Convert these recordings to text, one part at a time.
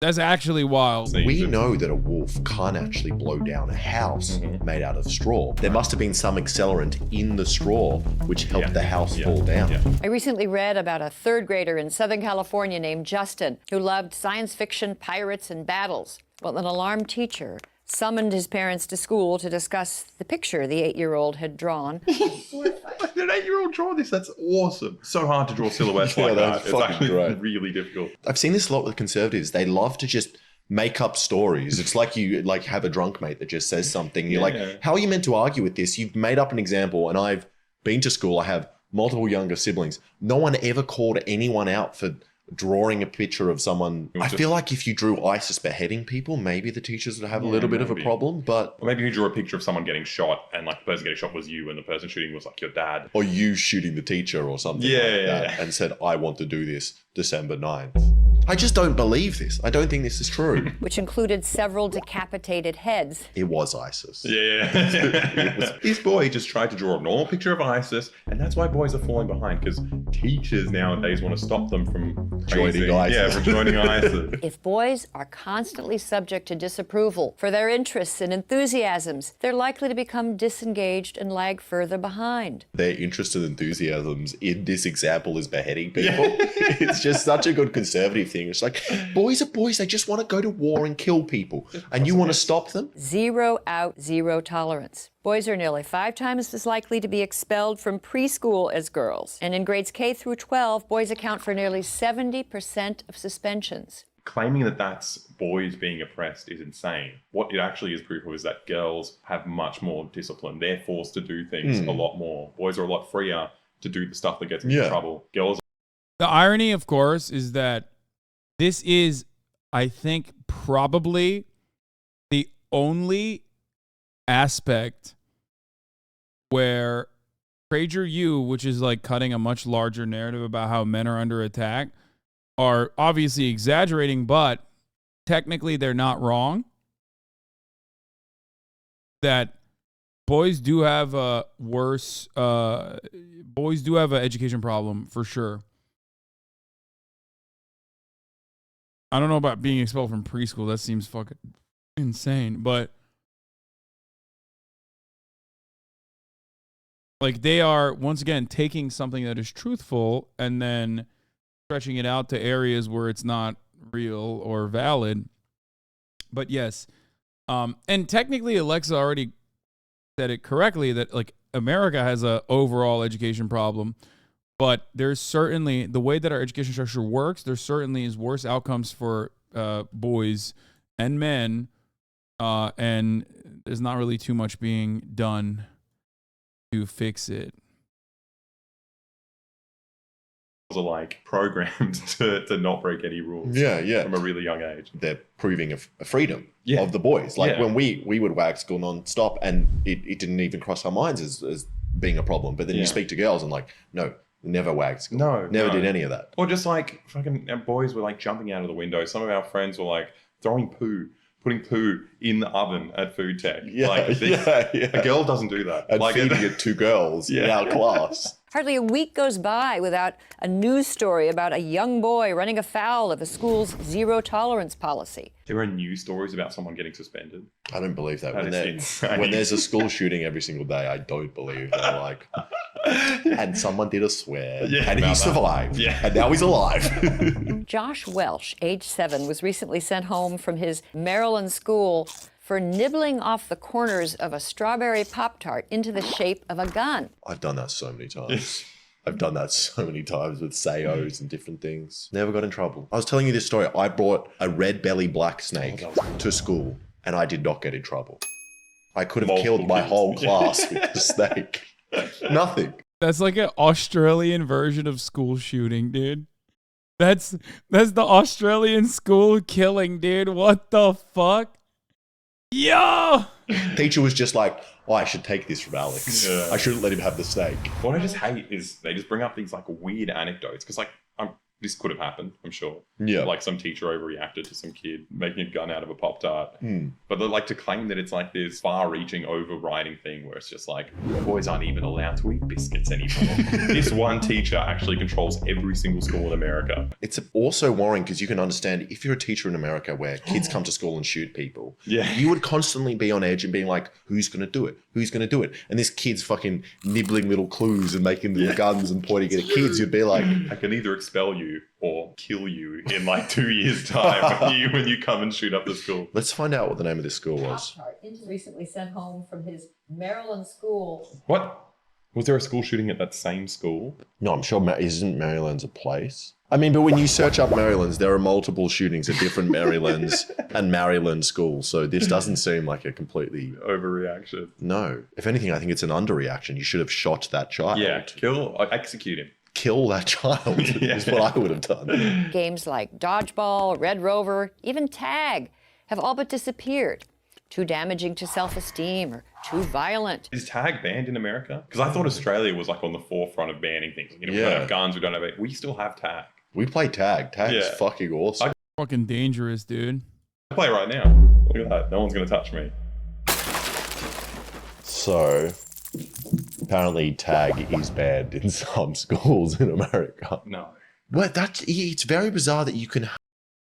That's actually wild. We know that a wolf can't actually blow down a house made out of straw. There must have been some accelerant in the straw which helped the house fall down. I recently read about a third grader in Southern California named Justin who loved science fiction, pirates, and battles. Well, an alarmed teacher summoned his parents to school to discuss the picture the 8-year-old had drawn. Did an 8-year-old draw this? That's awesome. So hard to draw silhouettes like that. It's actually really difficult. I've seen this a lot with conservatives. They love to just make up stories. It's like you have a drunk mate that just says something. You're like, how are you meant to argue with this? You've made up an example, and I've been to school. I have multiple younger siblings. No one ever called anyone out for drawing a picture of someone. I feel like if you drew ISIS beheading people, maybe the teachers would have a little bit of a problem, but... Or maybe you drew a picture of someone getting shot and like the person getting shot was you and the person shooting was like your dad. Or you shooting the teacher or something that and said, I want to do this December 9th. I just don't believe this. I don't think this is true. Which included several decapitated heads. It was ISIS. This boy just tried to draw a normal picture of ISIS, and that's why boys are falling behind, because teachers nowadays want to stop them from joining ISIS. Yeah, from joining ISIS. If boys are constantly subject to disapproval for their interests and enthusiasms, they're likely to become disengaged and lag further behind. Their interests and enthusiasms in this example is beheading people. It's just such a good conservative thing. It's like, boys are boys. They just want to go to war and kill people. And you want to stop them? Zero out, zero tolerance. Boys are nearly 5 times as likely to be expelled from preschool as girls. And in grades K through 12, boys account for nearly 70% of suspensions. Claiming that that's boys being oppressed is insane. What it actually is proof of is that girls have much more discipline. They're forced to do things a lot more. Boys are a lot freer to do the stuff that gets them in trouble. Girls. The irony, of course, is that this is, I think, probably the only aspect where PragerU, which is like cutting a much larger narrative about how men are under attack, are obviously exaggerating, but technically they're not wrong. That boys do have a worse, boys do have an education problem for sure. I don't know about being expelled from preschool. That seems fucking insane. But like they are, once again, taking something that is truthful and then stretching it out to areas where it's not real or valid. But yes. And technically Alexa already said it correctly that like America has a overall education problem. But there's certainly, the way that our education structure works, there certainly is worse outcomes for boys and men, and there's not really too much being done to fix it. Are like programmed to not break any rules. From a really young age. They're proving a freedom of the boys. Like when we would wag school non-stop, and it didn't even cross our minds as being a problem. But then you speak to girls and like, no. Never wagged school. Never did any of that. Or just like fucking boys were like jumping out of the window. Some of our friends were like throwing poo, putting poo in the oven at food tech. A girl doesn't do that. And like feeding it to girls in our class. Hardly a week goes by without a news story about a young boy running afoul of a school's zero tolerance policy. There are news stories about someone getting suspended. I don't believe that. When there's a school shooting every single day, I don't believe they're like, and someone did a swear, and he survived, and now he's alive. Josh Welsh, age 7, was recently sent home from his Maryland school for nibbling off the corners of a strawberry Pop-Tart into the shape of a gun. I've done that so many times. I've done that so many times with Sayos and different things. Never got in trouble. I was telling you this story. I brought a red belly black snake to school, and I did not get in trouble. I could have killed my whole class with the snake. Nothing. That's like an Australian version of school shooting, dude. That's the Australian school killing, dude. What the fuck? Yo! Teacher was just like, oh, I should take this from Alex. I shouldn't let him have the snake. What I just hate is they just bring up these like weird anecdotes. Because like this could have happened, I'm sure. Yeah. Like some teacher overreacted to some kid making a gun out of a Pop-Tart. But they like to claim that it's like this far-reaching, overriding thing where it's just like, boys aren't even allowed to eat biscuits anymore. This one teacher actually controls every single school in America. It's also worrying because you can understand if you're a teacher in America where kids come to school and shoot people, you would constantly be on edge and being like, who's going to do it? Who's going to do it? And this kid's fucking nibbling little clues and making little guns and pointing at kids. You'd be like, I can either expel you or kill you in like 2 years' time when you come and shoot up the school. Let's find out what the name of this school was. Recently sent home from his Maryland school. What? Was there a school shooting at that same school? No, I'm sure isn't Maryland's a place? I mean, but when you search up Maryland's, there are multiple shootings at different Maryland's and Maryland schools. So this doesn't seem like a completely overreaction. No. If anything, I think it's an underreaction. You should have shot that child. Yeah, execute him. Kill that child is what I would have done. Games like Dodgeball, Red Rover, even Tag have all but disappeared. Too damaging to self-esteem or too violent. Is Tag banned in America? Because I thought Australia was like on the forefront of banning things. You know, we don't have guns, we don't have it. We still have Tag. We play Tag. Tag is fucking awesome. Fucking dangerous, dude. I play right now. Look at that. No one's going to touch me. So, apparently Tag is banned in some schools in America. No. Well, it's very bizarre that you can...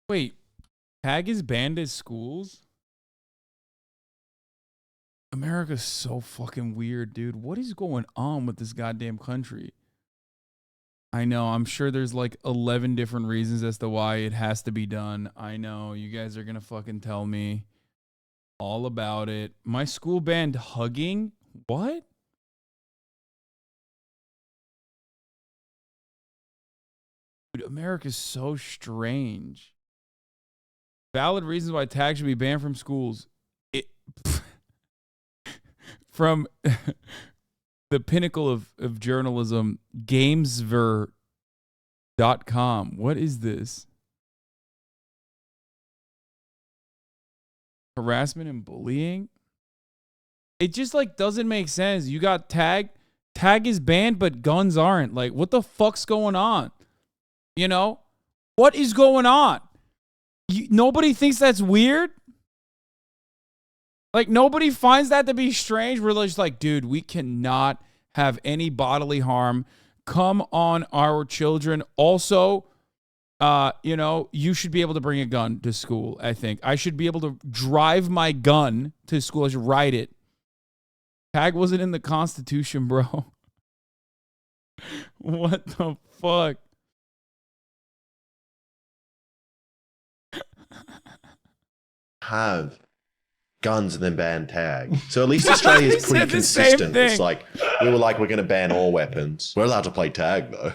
Wait, Tag is banned at schools? America's so fucking weird, dude. What is going on with this goddamn country? I know, I'm sure there's like 11 different reasons as to why it has to be done. I know, you guys are gonna fucking tell me all about it. My school banned hugging? What? Dude, America's so strange. Valid reasons why Tag should be banned from schools. From the pinnacle of journalism, Gamesver.com. What is this? Harassment and bullying? It just like doesn't make sense. You got Tag. Tag is banned, but guns aren't. Like, what the fuck's going on? You know? What is going on? Nobody thinks that's weird? Like, nobody finds that to be strange. We're just like, dude, we cannot have any bodily harm come on our children. Also, you know, you should be able to bring a gun to school, I think. I should be able to drive my gun to school. I should ride it. Tag wasn't in the Constitution, bro. What the fuck? Have guns and then ban Tag. So at least Australia is pretty consistent. It's like, we're going to ban all weapons. We're allowed to play Tag, though.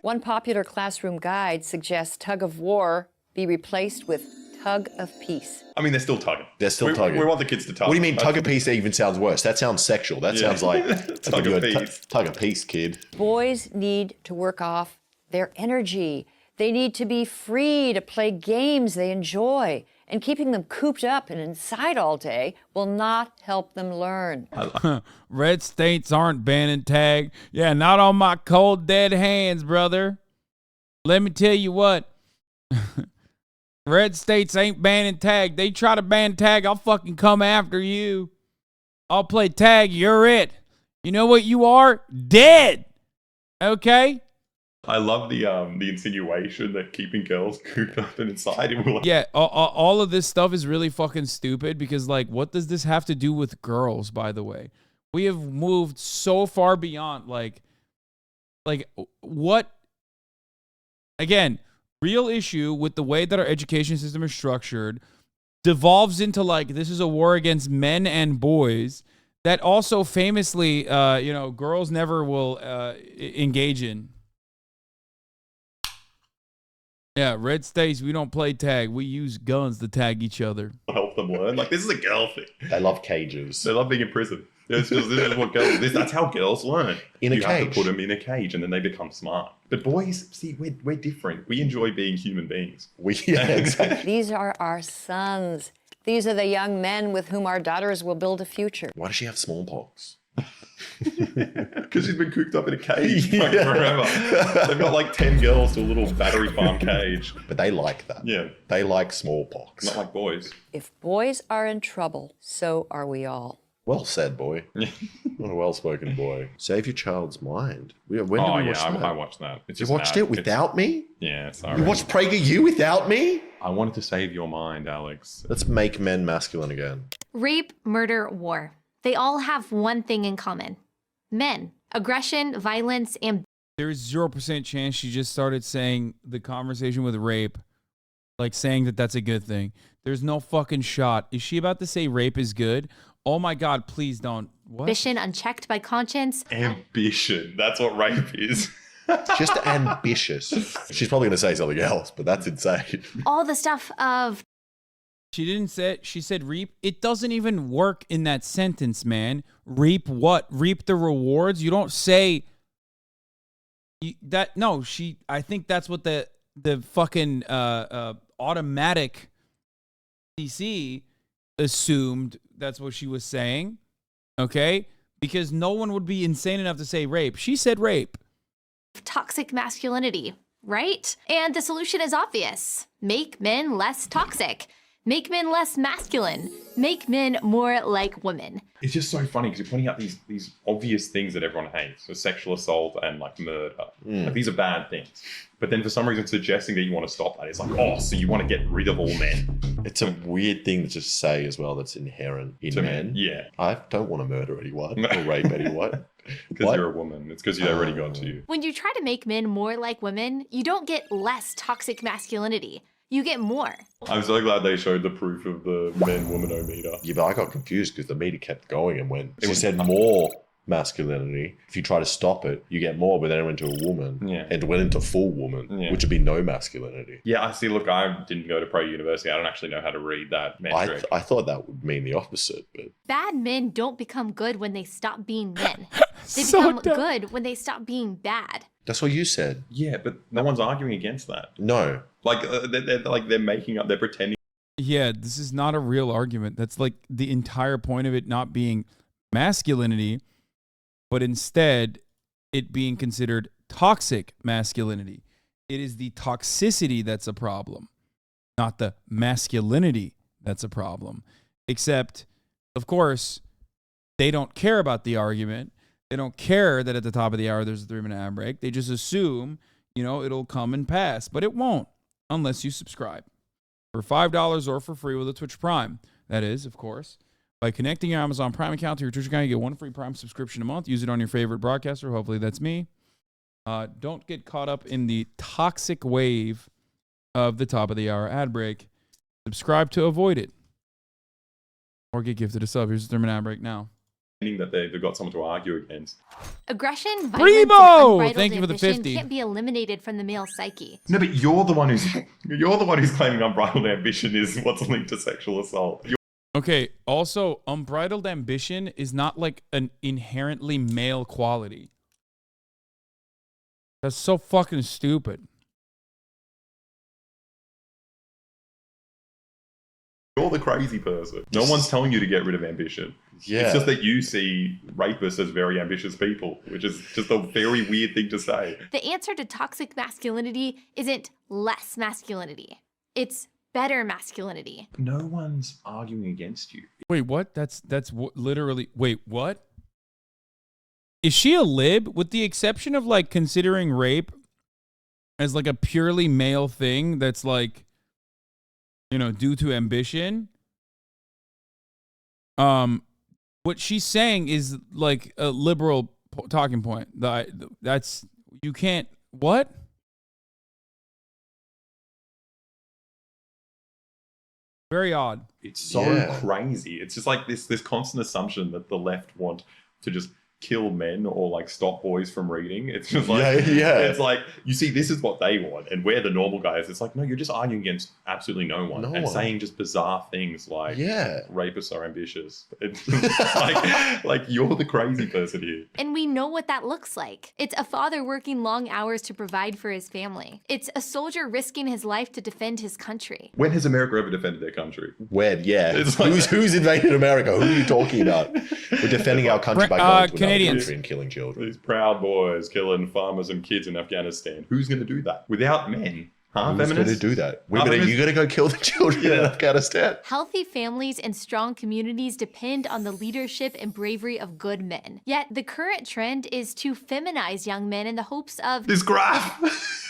One popular classroom guide suggests tug of war be replaced with tug of peace. I mean, they're still tugging. They're still tugging. We want the kids to tug. What do you mean tug of peace even sounds worse? That sounds sexual. That sounds like tug of peace. Tug of peace, kid. Boys need to work off their energy. They need to be free to play games they enjoy. And keeping them cooped up and inside all day will not help them learn. Red states aren't banning Tag. Yeah, not on my cold, dead hands, brother. Let me tell you what. Red states ain't banning Tag. They try to ban Tag, I'll fucking come after you. I'll play Tag, you're it. You know what you are? Dead. Okay? I love the insinuation that keeping girls cooped up and inside. Yeah, all of this stuff is really fucking stupid because, like, what does this have to do with girls, by the way? We have moved so far beyond, like what? Again, real issue with the way that our education system is structured devolves into, like, this is a war against men and boys that also famously, you know, girls never will engage in. Yeah, red states, we don't play Tag. We use guns to tag each other. Help them learn. Like, this is a girl thing. They love cages. They love being in prison. This is what girls... That's how girls learn. In a cage. You have to put them in a cage and then they become smart. But boys, see, we're different. We enjoy being human beings. Yeah, exactly. These are our sons. These are the young men with whom our daughters will build a future. Why does she have smallpox? Because she's been cooped up in a cage like, forever. They've got like 10 girls to a little battery farm cage. But they like that. Yeah. They like smallpox. Not like boys. If boys are in trouble, so are we all. Well said, boy. What a well-spoken boy. Save your child's mind. When did we watch that? I watched that. It's You just watched it without me? Yeah, sorry. You watched PragerU without me? I wanted to save your mind, Alex. Let's make men masculine again. Rape, murder, war. They all have one thing in common. Men. Aggression, violence, and... There's 0% chance she just started saying the conversation with rape, like saying that that's a good thing. There's no fucking shot. Is she about to say rape is good? Oh my God, please don't. What? ambition unchecked by conscience. Ambition. That's what rape is. Just ambitious. She's probably going to say something else, but that's insane. All the stuff of... She didn't say, she said reap. It doesn't even work in that sentence, man. Reap what? Reap the rewards? You don't say that. No, I think that's what the fucking automatic CC assumed that's what she was saying. Okay? Because no one would be insane enough to say rape. She said rape. Toxic masculinity, right? And the solution is obvious. Make men less toxic. Make men less masculine. Make men more like women. It's just so funny because you're pointing out these obvious things that everyone hates. So sexual assault and like murder. Like, these are bad things. But then for some reason suggesting that you want to stop that. It's like, oh, so you want to get rid of all men. It's a weird thing to just say as well that's inherent in men. Yeah. I don't want to murder anyone or rape anyone. Because you're a woman. It's because you already got to you. When you try to make men more like women, you don't get less toxic masculinity. You get more. I'm so glad they showed the proof of the men-woman-o-meter. Yeah, but I got confused because the meter kept going and went. She said more masculinity. If you try to stop it, you get more, but then it went to a woman. Yeah. And went into full woman, Yeah. which would be no masculinity. Yeah, I see. Look, I didn't go to Pro University. I don't actually know how to read that metric. I thought that would mean the opposite, but Bad men don't become good when they stop being men. They So become dumb. good when they stop being bad. that's what you said. Yeah, but no one's arguing against that. No. Like, they're making up, they're pretending. Yeah, this is not a real argument. That's like the entire point of it not being masculinity, but instead it being considered toxic masculinity. It is the toxicity that's a problem, not the masculinity that's a problem. Except, of course, they don't care about the argument. They don't care that at the top of the hour there's a 3-minute ad break. They just assume, it'll come and pass. But it won't unless you subscribe for $5 or for free with a Twitch Prime. That is, of course, by connecting your Amazon Prime account to your Twitch account, you get 1 free Prime subscription a month. Use it on your favorite broadcaster. Hopefully that's me. Don't get caught up in the toxic wave of the top of the hour ad break. Subscribe to avoid it. Or get gifted a sub. Here's the 3-minute ad break now. That they've got someone to argue against. Aggression, violence, Primo! and unbridled Thank you for the ambition 50. can't be eliminated from the male psyche. No, but you're the one who's claiming unbridled ambition is what's linked to sexual assault. Okay, also, unbridled ambition is not like an inherently male quality. That's so fucking stupid. You're the crazy person. No one's telling you to get rid of ambition. Yeah. It's just that you see rapists as very ambitious people, which is just a very weird thing to say. The answer to toxic masculinity isn't less masculinity. It's better masculinity. No one's arguing against you. Wait, what? That's literally. Wait, what? Is she a lib? With the exception of like considering rape as like a purely male thing that's like, due to ambition. What she's saying is like a liberal talking point. That's you can't. What? Very odd. It's so crazy. It's just like this constant assumption that the left want to just kill men or like stop boys from reading. It's just like, it's like, you see, this is what they want, and we're the normal guys. It's like, no, you're just arguing against absolutely no one. Saying just bizarre things like rapists are ambitious. It's just like you're the crazy person here. And we know what that looks like. It's a father working long hours to provide for his family. It's a soldier risking his life to defend his country. When has America ever defended their country? When? Yeah. It's like, who's invaded America? Who are you talking about? We're defending our country by going to Canadians. country and killing children. These proud boys killing farmers and kids in Afghanistan. Who's going to do that without men? Huh, Who's going to do that? Women, are you going to go kill the children in Afghanistan? Healthy families and strong communities depend on the leadership and bravery of good men. Yet the current trend is to feminize young men in the hopes of This graph.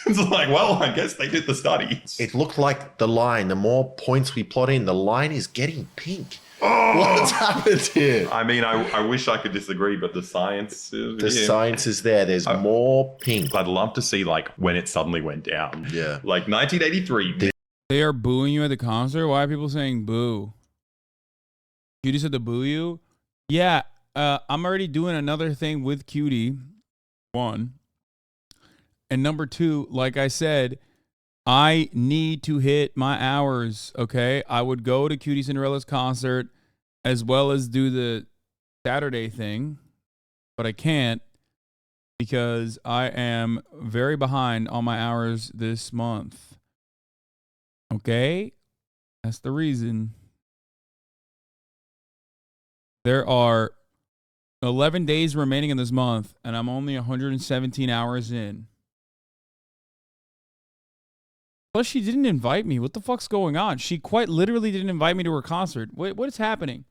It's like, well, I guess they did the studies. It looked like the line, the more points we plot in, the line is getting pink. Oh! What's happened here? I mean, I wish I could disagree, but the science is... The science is there. There's more pink. I'd love to see, like, when it suddenly went down. Yeah. Like, 1983. They are booing you at the concert? Why are people saying boo? Cutie said to boo you? Yeah, I'm already doing another thing with Cutie. 1. And number 2, like I said, I need to hit my hours, okay? I would go to Cutie Cinderella's concert as well as do the Saturday thing, but I can't because I am very behind on my hours this month. Okay? That's the reason. There are 11 days remaining in this month, and I'm only 117 hours in. Plus, she didn't invite me. What the fuck's going on? She quite literally didn't invite me to her concert. What is happening?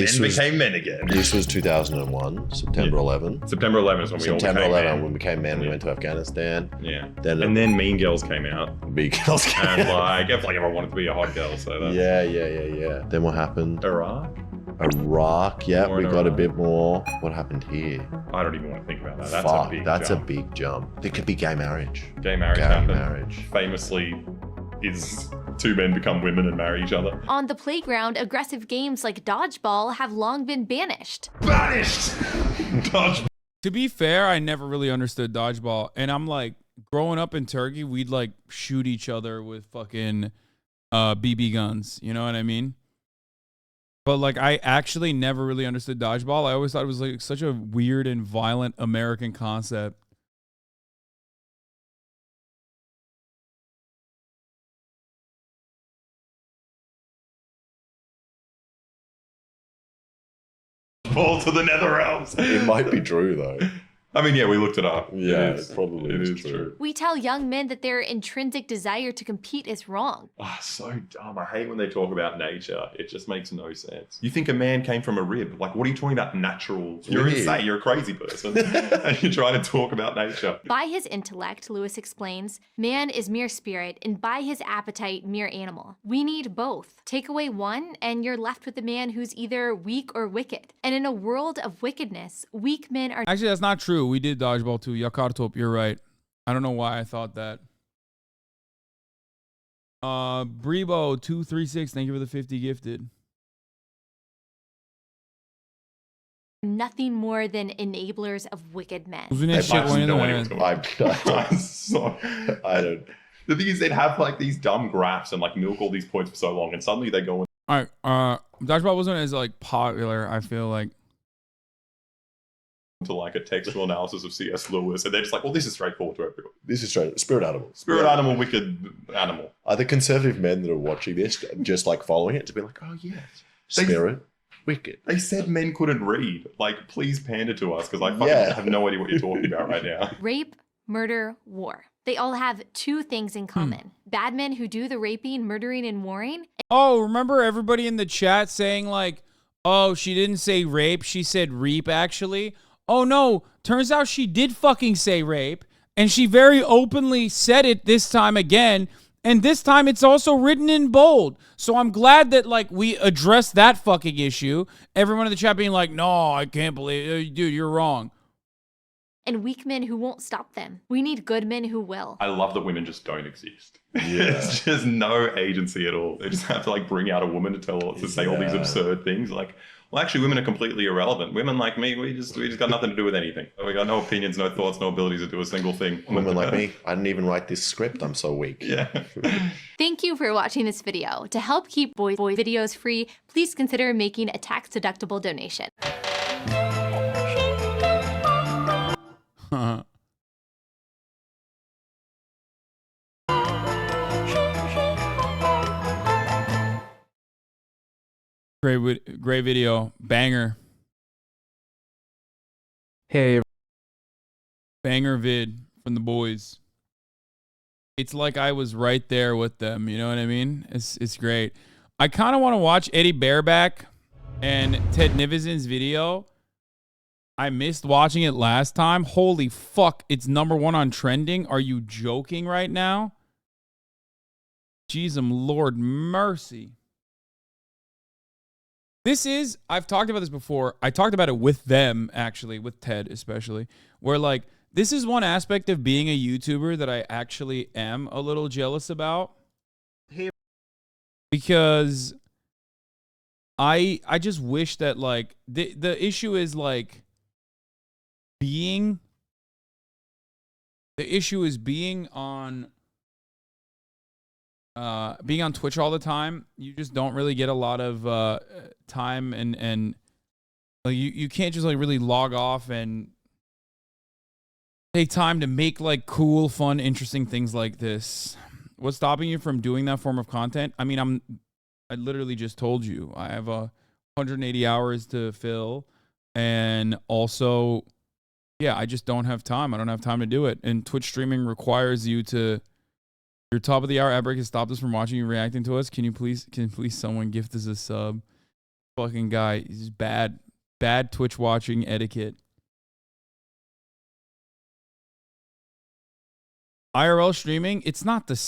Men became men again. This was 2001, September 11. September 11 is when we all September became 11, men. when we became men, we went to Afghanistan. Yeah. Then Then Mean Girls came out. big girls came And out. like everyone wanted to be a hot girl, so that's... Yeah. Then what happened? Iraq? Iraq, yeah, More we in got a Iraq. bit more. What happened here? I don't even want to think about that. That's Fuck, a big that's jump. a big jump. There could be gay marriage. Gay marriage Gay happened. marriage. Famously, is 2 men become women and marry each other. on the playground, aggressive games like dodgeball have long been banished. Banished! Dodge. To be fair, I never really understood dodgeball. And I'm like, growing up in Turkey, we'd like shoot each other with fucking BB guns. You know what I mean? But like, I actually never really understood dodgeball. I always thought it was like such a weird and violent American concept. Fall to the nether realms. It might be true though. I mean, yeah, we looked it up. Yeah, it is, it probably it is is true. true. We tell young men that their intrinsic desire to compete is wrong. Ah, so dumb. I hate when they talk about nature. It just makes no sense. You think a man came from a rib. Like, what are you talking about natural? You're Weird. insane. You're a crazy person. And you're trying to talk about nature. By his intellect, Lewis explains, man is mere spirit, and by his appetite, mere animal. We need both. Take away one, and you're left with a man who's either weak or wicked. And in a world of wickedness, weak men are Actually, that's not true. We did dodgeball too. Yakartop, you're right. I don't know why I thought that. Brebo236, thank you for the 50 gifted. nothing more than enablers of wicked men. Wasn't that shit going in no the idea hand? what's going on. I don't. The thing is, they'd have like these dumb graphs and like milk all these points for so long, and suddenly they go in. All right, dodgeball wasn't as like popular. I feel like. To like a textual analysis of C.S. Lewis, and they're just like, well, this is straightforward to everyone. This is straight. Spirit animal. Spirit animal, wicked animal. Are the conservative men that are watching this just like following it to be like, oh yeah, spirit, wicked? They said men couldn't read. Like, please pander to us, because I fucking Yeah. have no idea what you're talking about right now. Rape, murder, war. They all have two things in common. Bad men who do the raping, murdering, and warring. Oh, remember everybody in the chat saying like, oh, she didn't say rape, she said reap actually. Oh no, turns out she did fucking say rape, and she very openly said it this time again, and this time it's also written in bold. So I'm glad that like we addressed that fucking issue. Everyone in the chat being like, no, I can't believe it. Dude, you're wrong. And weak men who won't stop them. We need good men who will. I love that women just don't exist. Yeah. There's just no agency at all. They just have to like bring out a woman to say all these Yeah. absurd things. Like, well, actually, women are completely irrelevant. Women like me, we just got nothing to do with anything. We got no opinions, no thoughts, no abilities to do a single thing. Women like me, I didn't even write this script. I'm so weak. Yeah. Thank you for watching this video. To help keep boy videos free, please consider making a tax-deductible donation. Great video. Banger. Hey, Banger vid from the boys. It's like I was right there with them. You know what I mean? It's great. I kind of want to watch Eddie Bareback and Ted Nivizin's video. I missed watching it last time. Holy fuck. It's #1 on trending. Are you joking right now? Jesus, Lord mercy. This is, I've talked about this before. I talked about it with them, actually, with Ted especially, where like, this is one aspect of being a YouTuber that I actually am a little jealous about. Because I just wish that like, the issue is like, being on Twitch all the time. You just don't really get a lot of time and like you can't just like really log off and take time to make like cool, fun, interesting things like this. What's stopping you from doing that form of content? I mean, I literally just told you I have 180 hours to fill, and also, yeah, I just don't have time. I don't have time to do it. And Twitch streaming requires you to. Your top of the hour ad break has stopped us from watching you reacting to us. Can please someone gift us a sub? Fucking guy, he's bad Twitch watching etiquette. IRL streaming, it's not the same.